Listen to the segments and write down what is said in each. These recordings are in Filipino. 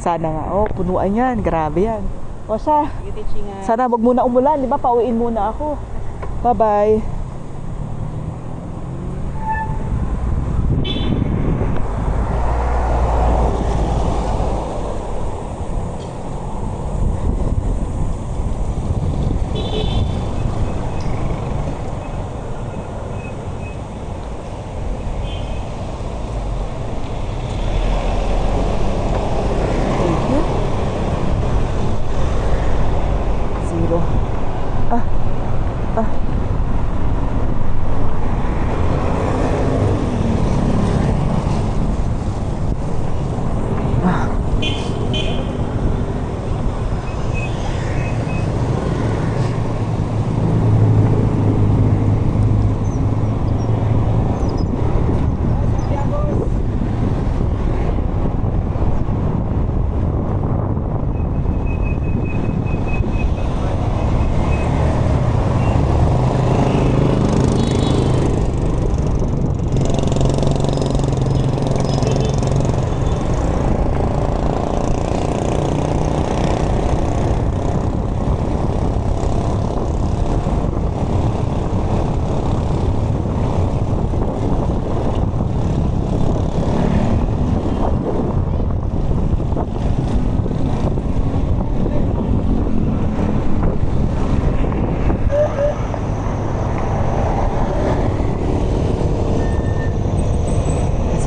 Sana nga. Oh, punuan yan. Grabe yan. O siya, sana wag muna umulan. Di ba? Pauwiin muna ako. Bye-bye.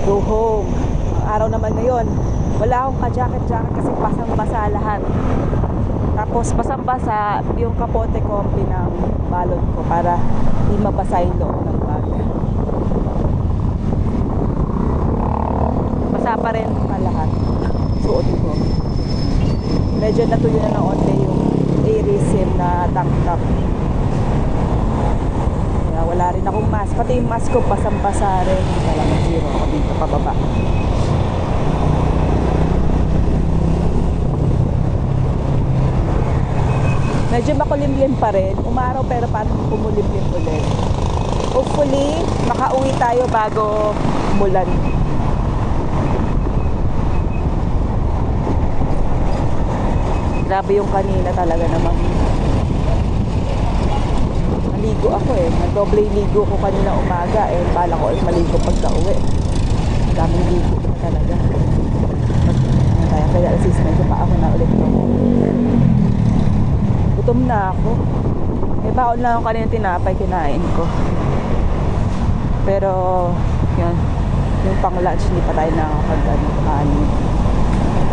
Go home. Ang araw naman ngayon, wala akong ka-jacket-jacket kasi basang-basa lahat. Tapos basang-basa yung kapote ko ng balot ko para di mabasa yung loob ng bag. Basa pa rin ang lahat. Suot ko. Medyo natuyo na ng onte yung Arisim na tank top. Wala rin akong mask. Pati yung mask ko basang-basa rin. Talagang zero ako dito pababa. Medyo makulimlim pa rin. Umaraw pero parang kumulimlim ulit. Hopefully, makauwi tayo bago umulan. Grabe yung kanina talaga naman. Ligo ako eh. Nag-doble ligo ko kanina umaga eh. Pala ko ay maligo pagka-uwi. Daming ligo na talaga. Kaya assistant ko pa ako na ulit ko. Gutom na ako. May baon lang ako kanina tinapay, kinain ko. Pero, yun. Yung pang lunch, hindi pa tayo nakakagano.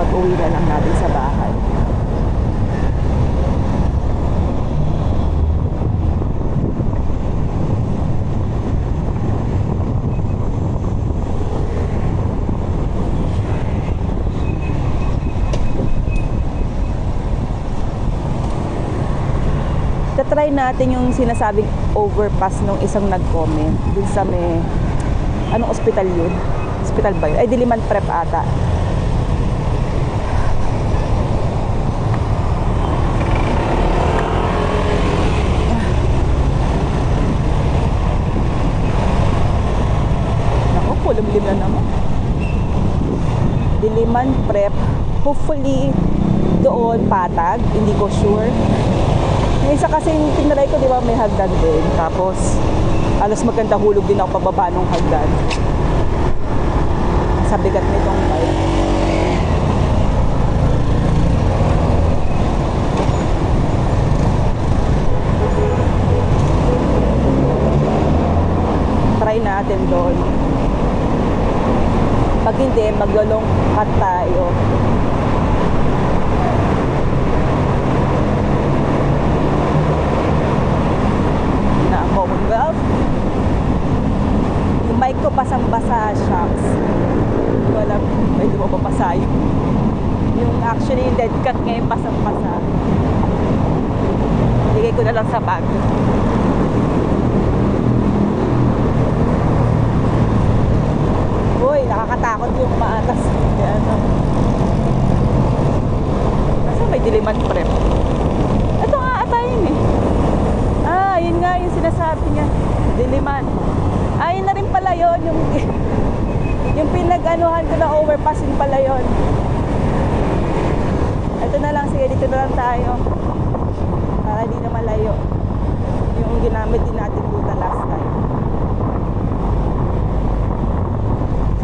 Pag-uwi na lang natin sa bahay. Try natin yung sinasabing overpass nung isang nag-comment dun sa may anong ospital yun? Hospital ba yun? Ay, Diliman Prep ata. Naku, kulimlim na naman. Diliman Prep. Hopefully doon patag, hindi ko sure. Yung isa kasi yung tinry ko, di ba, may hagdan din. Tapos, alas maganda hulog din ako pababa ng hagdan. Sa bigat nitong bike. Try natin doon. Pag hindi, maglolong cut tayo. Commonwealth. Yung bike ko basang-basa, shocks. Wala, may di mo papasa yung actually dead cut ngayon basang-basa. Ligay ko na lang sa bag. Uy, nakakatakot yung maatas. Ano. Kasi may Diliman Prep. Ito nga atayin eh. Ah, yun nga yung sinasabi niya. Diliman. Ah, yun na rin pala yun. Yung pinag-anuhan ko na overpass, yun pala yun. lang tayo para hindi na malayo yung ginamit din natin ruta last time.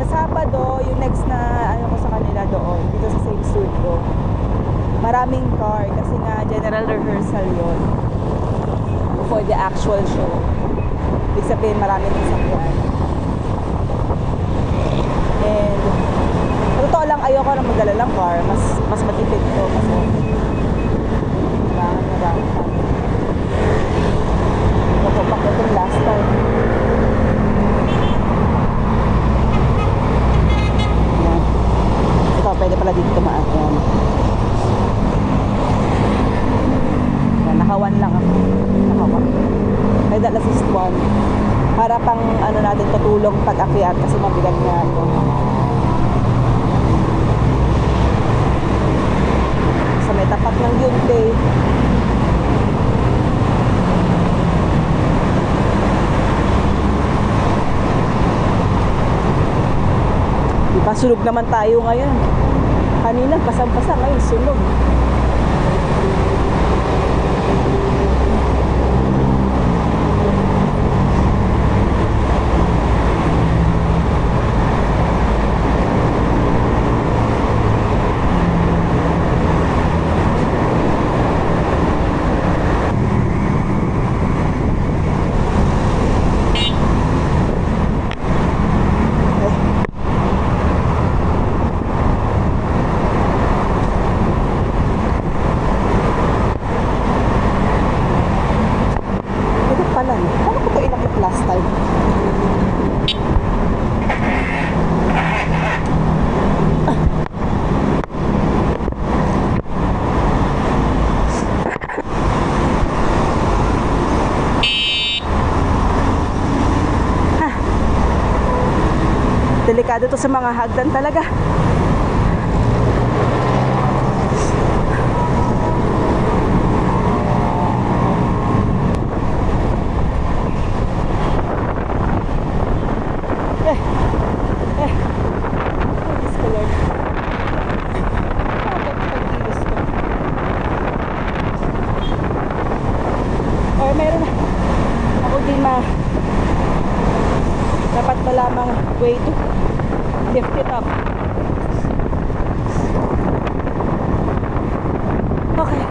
Sa Sabado, yung next na ano ko sa kanila doon, dito sa same studio, maraming car kasi nga general rehearsal yon for the actual show. Ibig sabihin maraming sasakyan. And sa totoo lang, ayoko na magdala ng car. Mas matipid to kasi marami. Napupak ko itong last time. Yan. Ito, pwede pala dito tumaan. Yan. Yan, naka-1 lang ako. Naka-1. Pwede alas 1. Para pang ano natin tutulong pag-akyat kasi mabigat nga ito. Sa may tapat ng Yunpei. Diba, sunog naman tayo ngayon. Kanina, pasang-pasa. Ngayon, sunog. Last time. Delikado to sa mga hagdan talaga. Or meron ako din dapat pa lamang way to lift it up. Okay.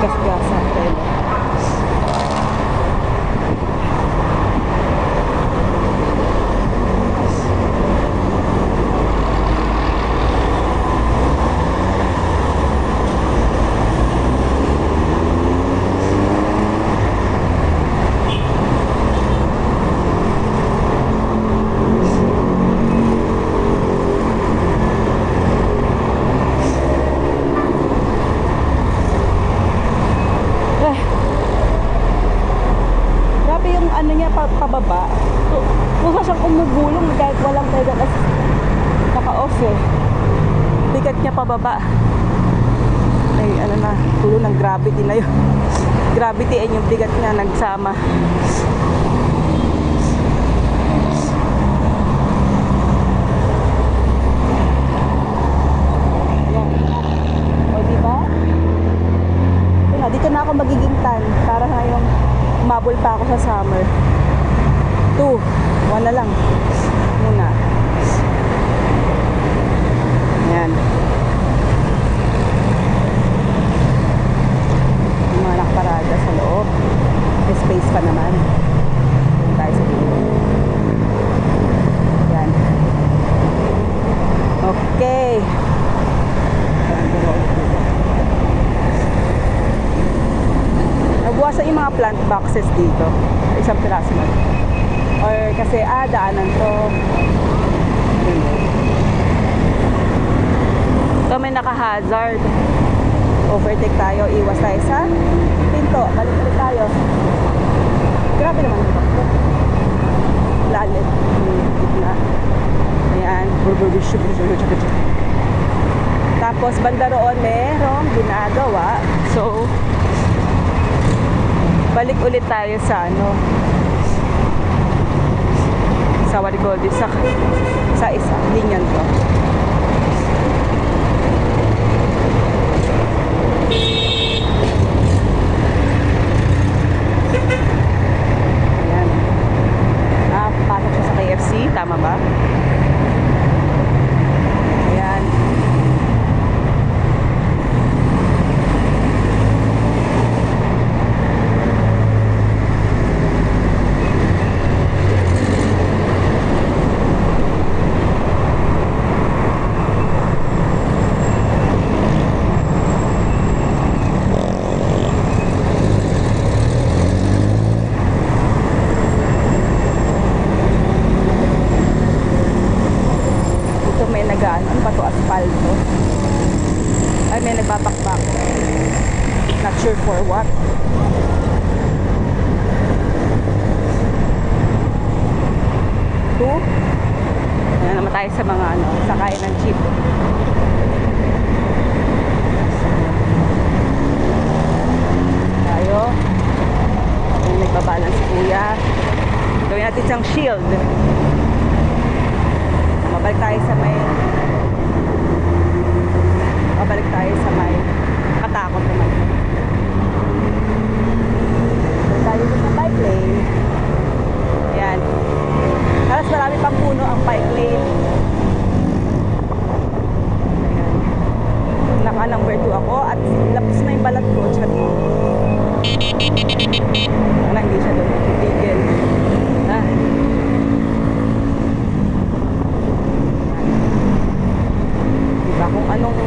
Gas-gasan tayo. Ano niya pababa. Mukha siyang umugulong kahit walang pedal as naka-off eh. Bigat niya pababa. Ay ano na, tulo ng gravity na yun. Gravity ay yung bigat niya nagsama. Yan. O diba? Dito na ako magiging tan para ngayong umabol pa ako sa summer. 2, 1 na lang muna. Ayan. Yung mga nakaparada sa loob. May space pa naman. Doon tayo sa dito. Ayan. Okay. Nabuwasan yung mga plant boxes dito. Isang piraso na. Or kasi, daanan to. So, may naka-hazard. Overtake tayo. Iwas tayo sa pinto. Balik tayo. Grabe naman yung takbo. Lalim. Gitna. Ayan. Tapos banda roon merong ginagawa. So, balik ulit tayo sa ano, sa what do you call this, sa isa, linyan to. Ayan. Pasok siya sa KFC, tama ba? Ayan. Ano ba to? Asfalto. Ay, may nagbabakbak. Not sure for what. Two. Ayan naman tayo sa mga ano, sakay ng jeep. Tayo. Ayan, nagbabalance si kuya. Gawin natin isang shield. Mabalik tayo sa may katakot naman. Balik tayo sa bike lane. Ayan. Halos marami pang puno ang bike lane. Ayan. Naka number 2 ako at lapos na yung balat ko. Chat mo. Wala, hindi siya doon titigil. Kung anong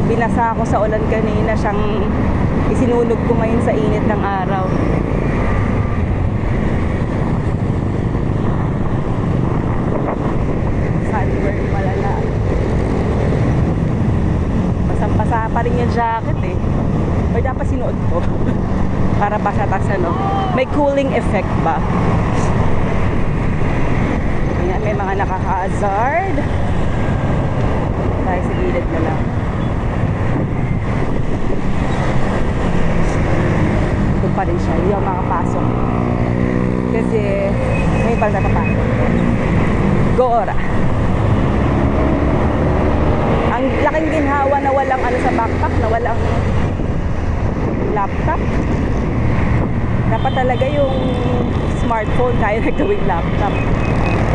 binasa ko sa ulan kanina, siyang isinunog ko ngayon sa init ng araw. Sunburn pala na. Basang-basa pa rin yung jacket eh. Or dapat sinuot ko. Para basa tas ano. May cooling effect ba? Ayan, may mga naka-hazard. Tayo sa gilid na lang. Doon pa rin siya. Hindi ako makapasok. Kasi may pala napapasok. Go ora. Ang laking ginhawa na walang ano sa backpack, na walang laptop. Dapat talaga yung smartphone kaya na gawing laptop.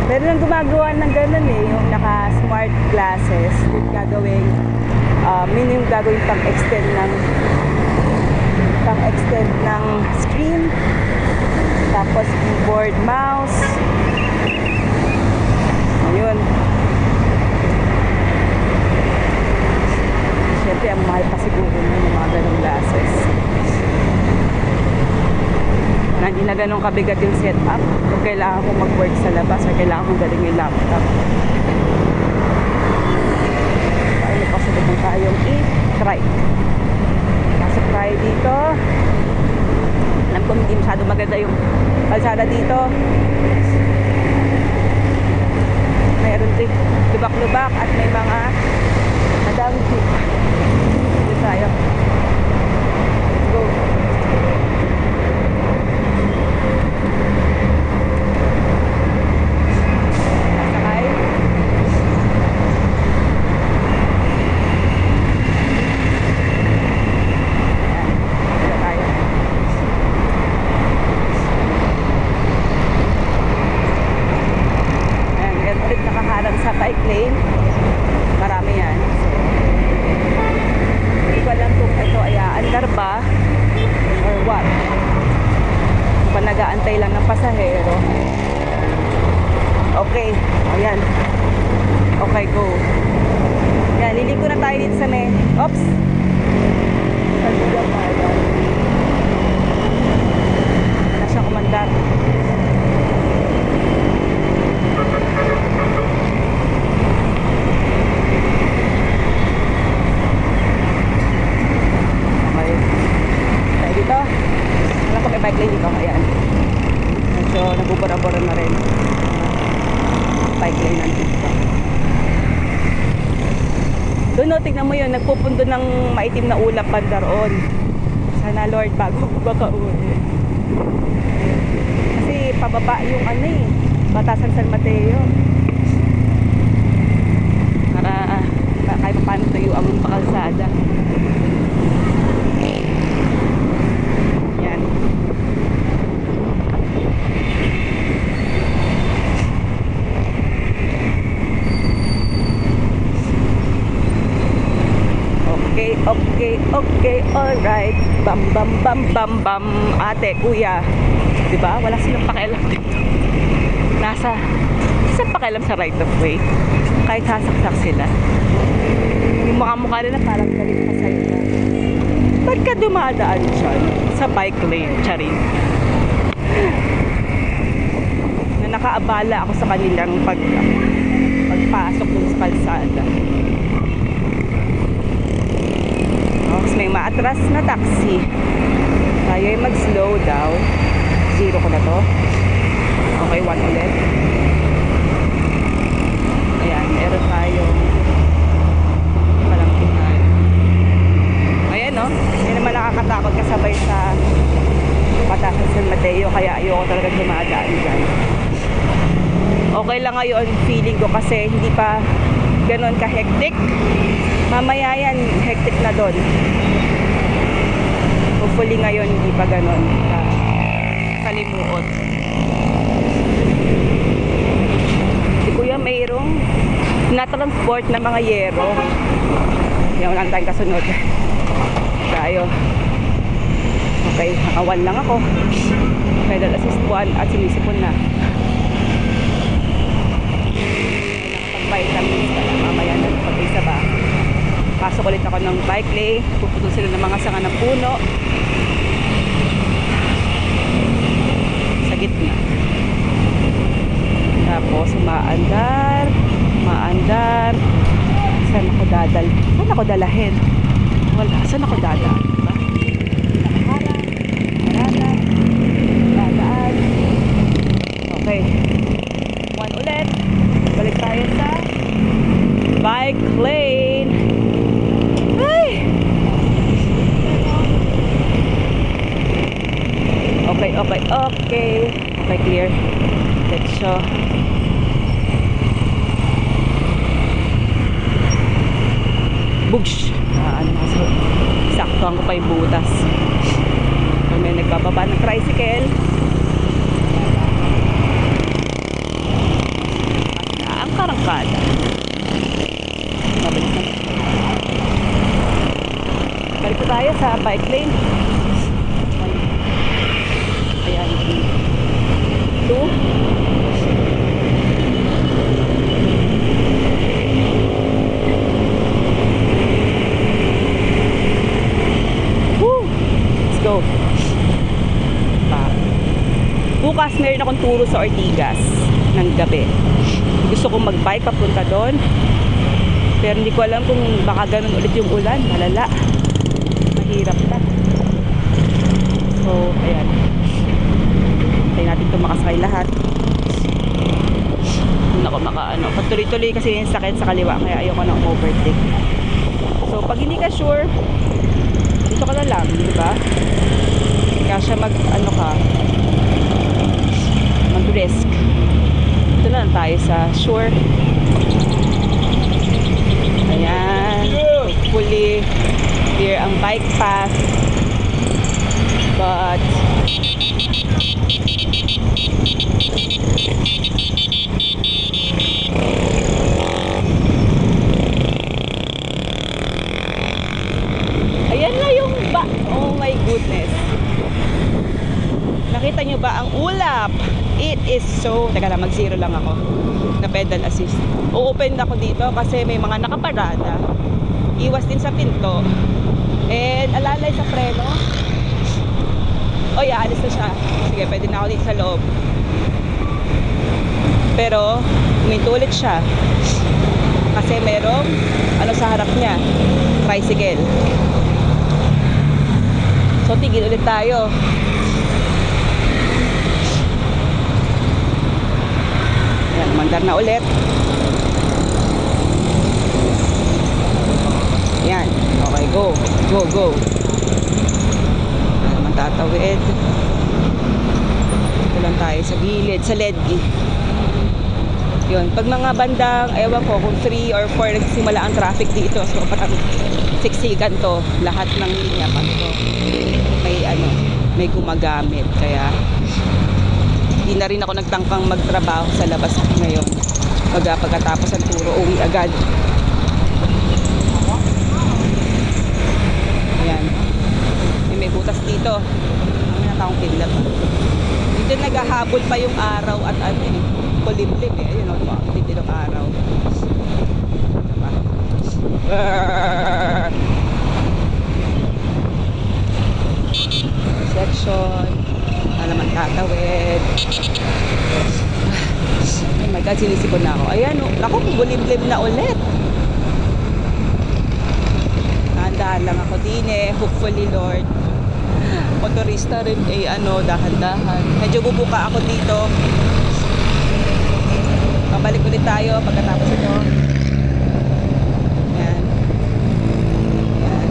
Pero nang gumagawa ng ganun eh, yung naka-smart glasses, yung gagawing, yung gagawing pang-extend ng screen, tapos keyboard, mouse, ayun. Siyempre, ang mahal pa siguro yung mga ganung glasses. Na hindi na ganun kabigat yung setup kung kailangan kong mag-work sa labas o kailangan kong galing yung laptop. Ayun, pasunod na tayong i-try. Pasok tayo dito. Alam ko hindi masyado maganda yung kalsada dito. Mayroon din lubak-lubak at may mga madaming jeep. Dito tayo. Let's go. Sa bike lane, marami yan. So, hindi ko alam kung ito ay aandar ba or what. Kung nag-aantay lang ng pasahero. Okay, ayan. Okay, go. Yan, liliko na tayo dito sa may, oops, wala siyang kumandar. Dito. Alam ko may bike lane dito. Ayan. nabubura-bura na rin. Bike lane nandito. Doon, no, tignan mo yun, nagpupundo ng maitim na ulap banda roon. Sana Lord, bago baka uwi. Kasi pababa yung ano eh, Batasan San Mateo. Para kahit pa paano tayo ang pakalsada. Yan. Okay, alright. Bam, bam, bam, bam, bam. Ate, kuya. Diba? Wala silang pakialam dito. Nasa pakialam sa right of way. Kahit sasaksak sila. Yung mga mukha nila parang galit pa sa'yo na. Ba't ka dumadaan dyan? Sa bike lane, charin. Na nakaabala ako sa kanilang pagpasok dun sa kalsada. Tapos may maatras na taxi. Tayo ay mag-slow down. 0 ko na to. Okay, 1 ulit. Ayan, meron tayong malamping tayo. Ayan, no? Hindi naman nakakatakot kasabay sa Batasan San Mateo. Kaya ayoko talaga dumadaan dyan. Okay lang ngayon, feeling ko kasi hindi pa ganon ka-hectic. Mamaya yan, hectic na doon. Hopefully ngayon hindi pa ganon kalimuot. Si Kuya mayroong na-transport na mga yero. Yan, wala tayong kasunod. Tayo. Okay, nakawan lang ako. Pedal assist 1 at sinisipon na. Nakapag-vitamins pa na mamaya na pag-isa ba. Pasok ulit ako ng bike lane. Puputol sila ng mga sanga ng puno. Sa gitna. Tapos umaandar. Saan ako dalahin? Wala. Saan ako dadaan? Diba? Nakaharap. Dadaan. Okay. 1 ulit. Balik tayo sa bike lane. Ay! Okay, clear. Let's show. Bugs! So, saktuhan ko pa yung butas. So, may nagbababa ng tricycle. Ang karangkada. Mabilis na. Balik tayo sa bike lane. Ayan. 2. Go. Bukas meron akong turo sa Ortigas ng gabi. Gusto kong mag-bike papunta doon. Pero hindi ko alam kung baka ganun ulit yung ulan. Malala. Mahirap na. So, ayan. Hintayin natin ito makasakay lahat. Hindi ako patuloy-tuloy kasi yung sakit sa kaliwa. Kaya ayoko na overtake. So, pag hindi ka sure, dito ka na lang, di ba? Kaya siya mag-risk. Ito na lang tayo sa shore. Ayan. Hopefully, clear ang bike path. But, ayan na yung oh my goodness. Nakita nyo ba ang ulap? It is so... Teka lang, mag-0 lang ako na pedal assist. O-open ako dito kasi may mga nakaparada. Iwas din sa pinto. And alalay sa preno. O yeah, alis na siya. Sige, pwede na ako dito sa loob. Pero, huminto ulit siya. Kasi merong sa harap niya. Tricycle. So, tigil ulit tayo. Ayan, mandar na ulit. Ayan. Okay, go. Go, go. Ayan naman tatawid. Ito lang tayo sa gilid, sa LED. Yun, pag mga bandang, ewan ko, kung 3 or 4 nagsimula ang traffic dito, so parang siksikan to, lahat ng linya pa to. May gumagamit, kaya hindi na rin ako nagtangkang magtrabaho sa labas ngayon. Pagkatapos ang turo, uwi agad. Ayan. May butas dito. May nataong pila pa. Dito naghahabol pa yung araw at kulimlim eh. Ayun o, dito yung araw. Diba? Section. Alaman tatawid. Oh my God, sinisipon na ako. Ayan o. Naku, kulimlim na ulit. Dahan lang ako din eh. Hopefully, Lord. Motorista rin dahan-dahan. Medyo bubuka ako dito. Pabalik ulit tayo pagkatapos ito. Ayan. Ayan.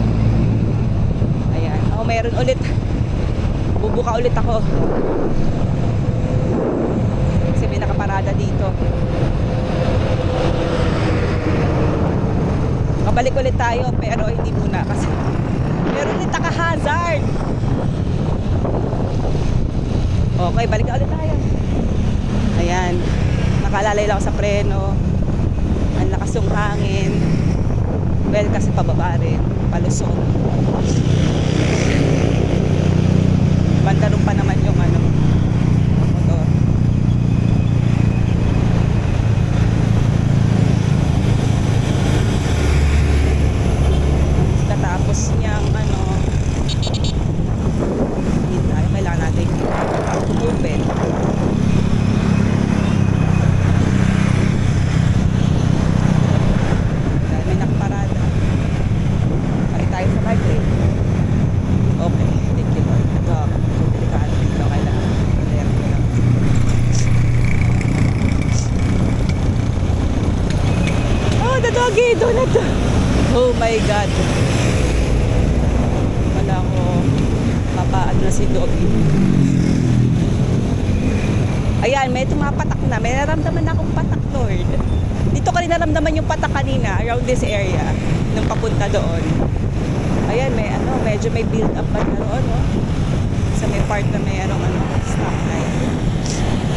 Ayan. Oh, meron ulit. Bubuka ulit ako. Kasi may nakaparada dito. Pabalik ulit tayo pero hindi muna kasi meron ulit naka-hazard. Okay, balik na ulit tayo. Ayan. Nakalalay lang ako sa preno. Ang lakas yung hangin. Well, kasi pababa rin. Palusog. Bandarong pa naman yung motor. Katapos niyang hindi tayo kailangan natin open. Dahil may nakaparada. Balik tayo sa library. Okay, thank you Lord. Ito, delikado dito. Kailangan alert ko lang. Oh, the doggy! Donut! Oh my God! Wala ko papaano na si Doggy. Ayan, may tumapatak na. May naramdaman na akong patak, Lord. Dito ko rin naramdaman yung patak kanina around this area nung papunta doon. Ayan, medyo may build up pa na roon, no? Sa may part na may stop light.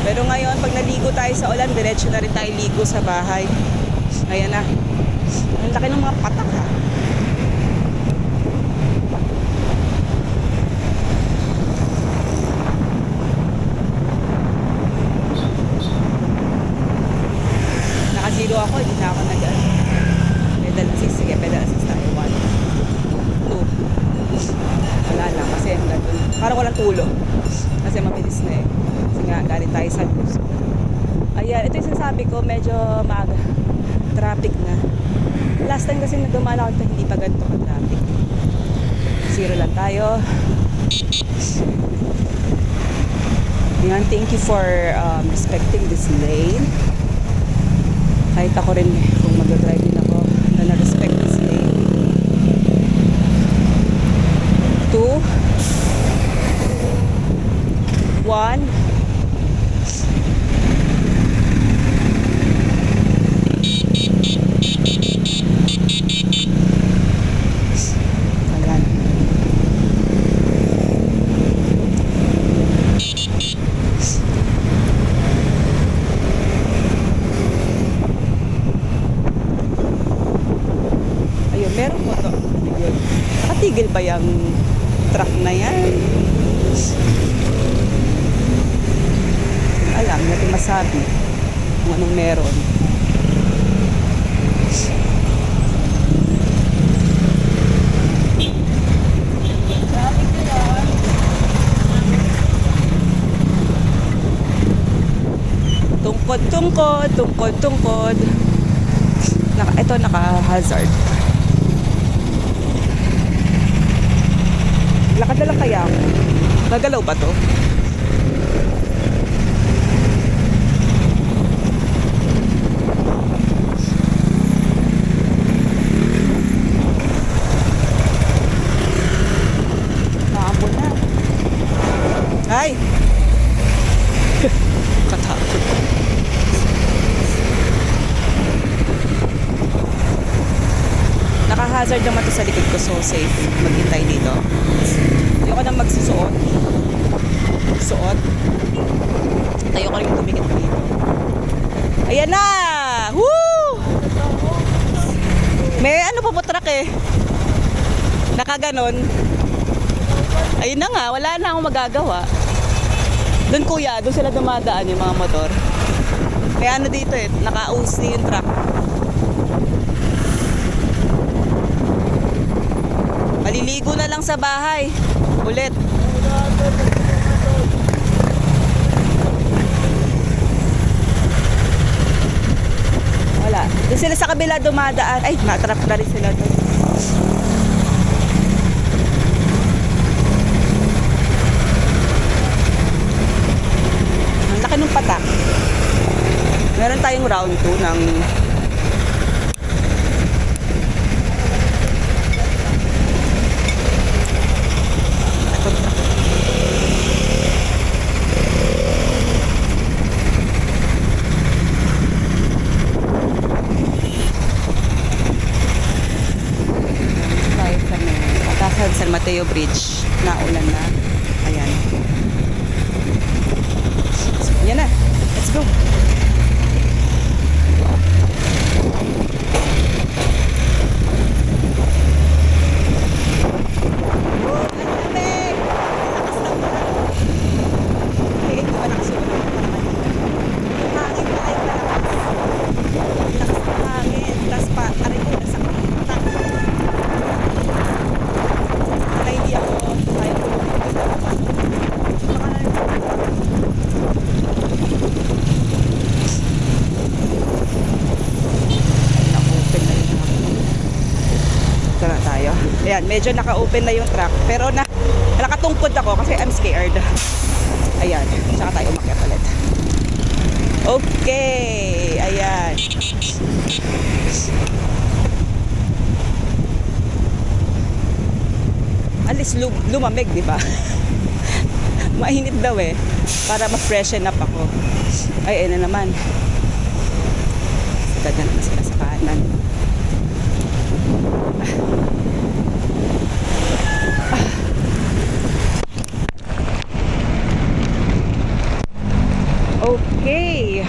Pero ngayon, pag naligo tayo sa ulan, diretso na rin tayo ligo sa bahay. Ayan na. Ang laki ng mga patak, ha? Naka-zero ako, hindi na ako pedal assist. Sige, pedal assist tayo. 1, 2. Wala lang, kasi hanggang doon. Parang walang tulo. Kasi mabilis na eh. Kasi nga, galing tayo sa bus. Ayan, ito yung sinasabi ko, medyo maaga. Traffic na. Last time kasi nagdumaan ako ito, hindi pa ganito ka traffic. Zero lang tayo. Ayan, thank you for respecting this lane. Kahit ako rin kung mag-drive din ako na respect this lane. 2 1 Ayan. Ayun, meron po to. Ayun. Nakatigil ba yung truck na yan? Alam, natin masabi kung anong meron. Tungkod. Ito naka-hazard. Lakad na lang kaya ako. Nagalaw ba to? hazard naman to sa likod ko, so safe maghintay dito. Ayoko nang magsusuot. Suot. Ayoko rin tumikit dito. Ayan na! Woo! May ano pa po truck eh. Nakaganon. Ayun na nga, wala na akong magagawa. Doon kuya, doon sila dumadaan yung mga motor. Kaya ano dito eh, naka-OC yung truck. Maliligo na lang sa bahay. Ulit. Wala. Doon sila sa kabila dumadaan. Ay, natrap na rin sila doon. Ang laki ng patak. Meron tayong round 2 ng San Mateo Bridge. Naulan na. Ayan. So, yan na. Let's go. Ayan, medyo naka-open na yung truck. Pero nakatungkod ako kasi I'm scared. Ayan, tsaka tayo umakyat ulit. Okay, ayan. At least lumamig, di ba? Mainit daw eh. Para ma-freshen up ako. Ay, ayun na naman. Dadan na sila sa kanan. Okay.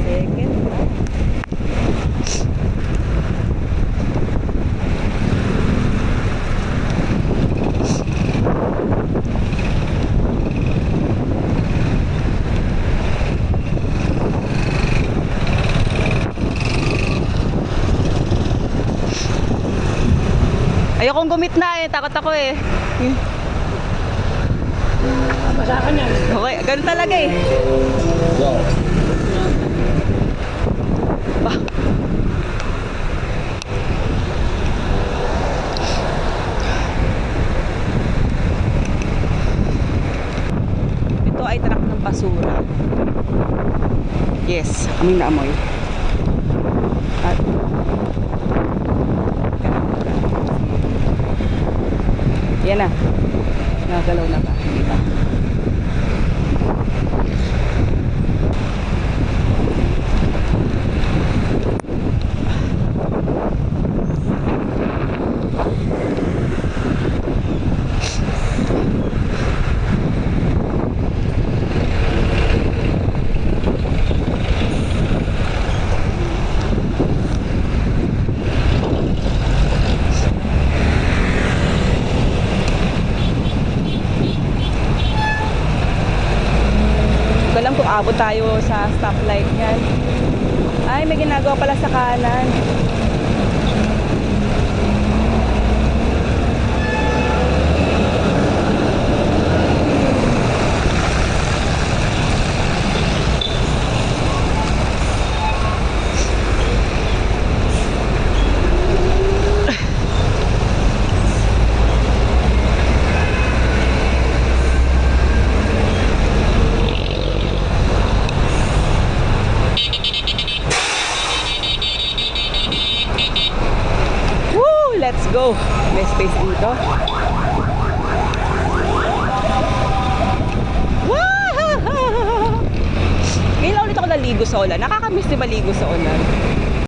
Second. Ayokong gumitna eh, takot ako eh. Masakan yan. Okay, ganun talaga eh. Bah. Ito ay truck ng basura. Yes, amoy na amoy. At yan na. Nagalaw na ba? Hindi ba? Alam kung abot tayo sa stoplight yan. Ay, may ginagawa pala sa kanan. Let's go. May space dito. Wow! Ngayon lang ulit ako naligo sa ulan. Nakakamiss di maligo sa ulan.